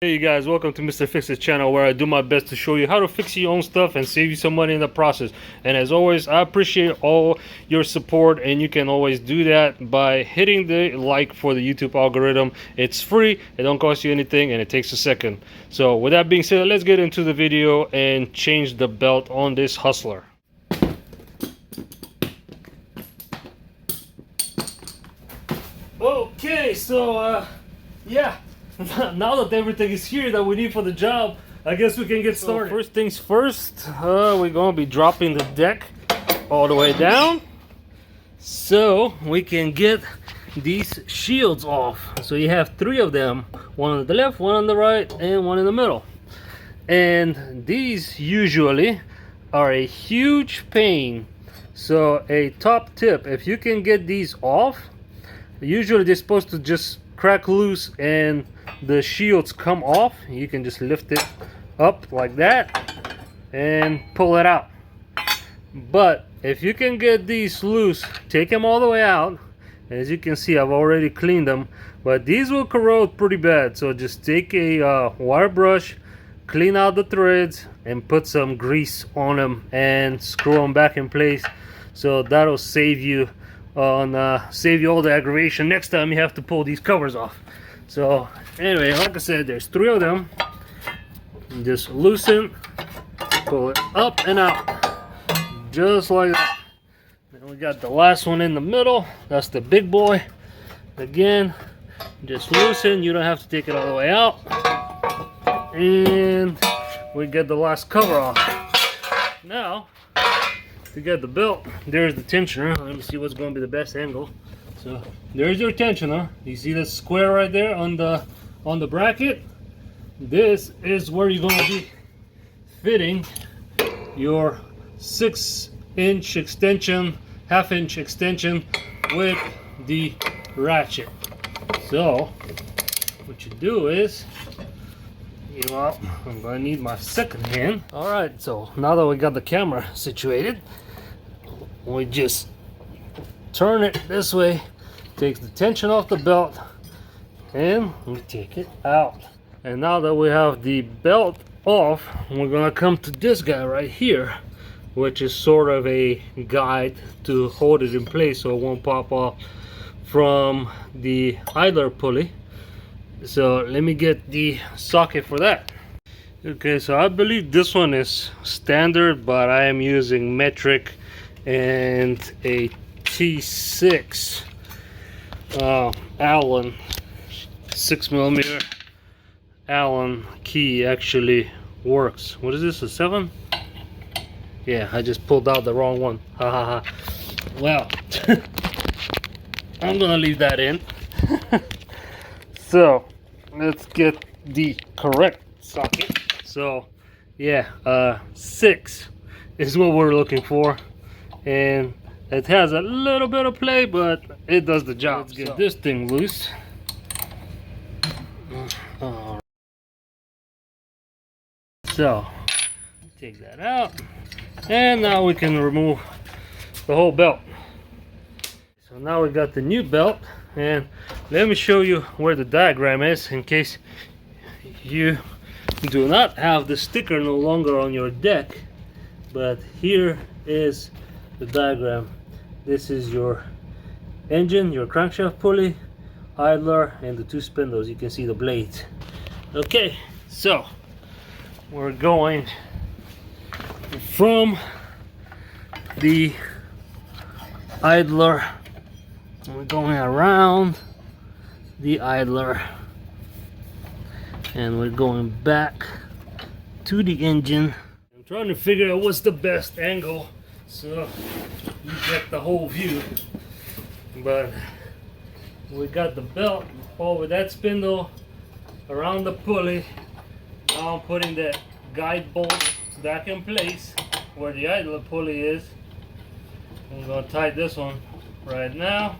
Hey you guys, welcome to Mr. Fix's channel, where I do my best to show you how to fix your own stuff and save you some money in the process. And as always, I appreciate all your support, and you can always do that by hitting the like for the YouTube algorithm. It's free, it don't cost you anything, and it takes a second. So with that being said, let's get into the video and change the belt on this Hustler. Okay, so yeah, now that everything is here that we need for the job, I guess we can get started. So first things first, we're gonna be dropping the deck all the way down so we can get these shields off. So you have three of them, one on the left, one on the right, and one in the middle. And these usually are a huge pain. So a top tip, if you can get these off, usually they're supposed to just crack loose and the shields come off. You can just lift it up like that and pull it out. But if you can get these loose, take them all the way out. As you can see, I've already cleaned them, but these will corrode pretty bad. So just take a wire brush, clean out the threads, and put some grease on them and screw them back in place. So that'll save you all the aggravation next time you have to pull these covers off. So anyway, like I said, there's three of them. Just loosen, pull it up and out, just like that. Then we got the last one in the middle. That's the big boy. Again, just loosen. You don't have to take it all the way out. And we get the last cover off. Now to get the belt, there's the tensioner. Let me see what's going to be the best angle. So there's your tensioner. You see the square right there on the bracket? This is where you're going to be fitting your 6-inch extension, half-inch extension with the ratchet. So what you do is, I'm gonna need my second hand. All right, so now that we got the camera situated, we just turn it this way, takes the tension off the belt, and we take it out. And now that we have the belt off, we're gonna come to this guy right here, which is sort of a guide to hold it in place so it won't pop off from the idler pulley. So let me get the socket for that. Okay, so I believe this one is standard, but I am using metric and a T6 Allen 6mm Allen key actually works. What is this, a 7? Yeah, I just pulled out the wrong one. Ha ha ha. Well, I'm gonna leave that in. So let's get the correct socket. So yeah, 6 is what we're looking for, and it has a little bit of play, but it does the job. Let's get this thing loose. So take that out, and now we can remove the whole belt. So now we got the new belt, and let me show you where the diagram is in case you do not have the sticker no longer on your deck. But here is the diagram. This is your engine, your crankshaft pulley, idler, and the two spindles. You can see the blades. Okay, so we're going from the idler, we're going around the idler, and we're going back to the engine. I'm trying to figure out what's the best angle so you get the whole view. But we got the belt over that spindle, around the pulley. Now I'm putting that guide bolt back in place where the idler pulley is. I'm going to tie this one right now.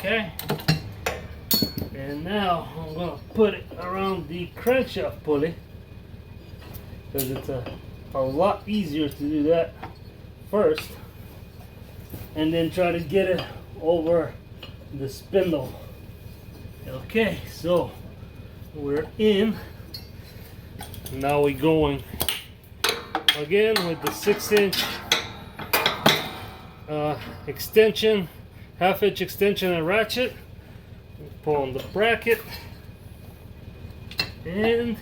Okay, and now I'm going to put it around the crankshaft pulley, because it's a lot easier to do that first and then try to get it over the spindle. Okay, so we're in. Now we're going again with the 6-inch extension, half-inch extension and ratchet. Pull on the bracket, and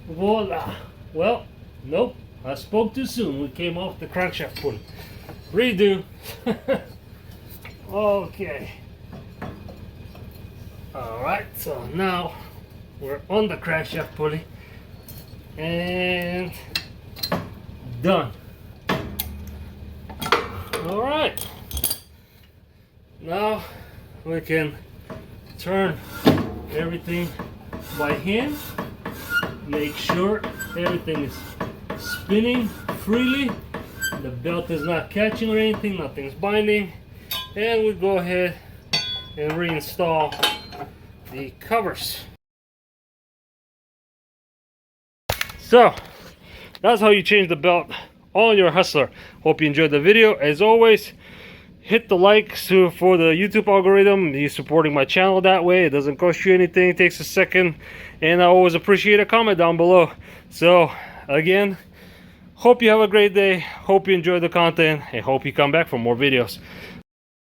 voila. Well, nope, I spoke too soon. We came off the crankshaft pulley. Redo. Okay. Alright, so now we're on the crankshaft pulley and done. Alright. Now we can turn everything by hand. Make sure everything is spinning freely. The belt is not catching or anything, nothing's binding. And we go ahead and reinstall the covers. So that's how you change the belt on your Hustler. Hope you enjoyed the video. As always, hit the like for the YouTube algorithm. You're supporting my channel that way. It doesn't cost you anything. It takes a second. And I always appreciate a comment down below. So again, hope you have a great day. Hope you enjoy the content. And hope you come back for more videos.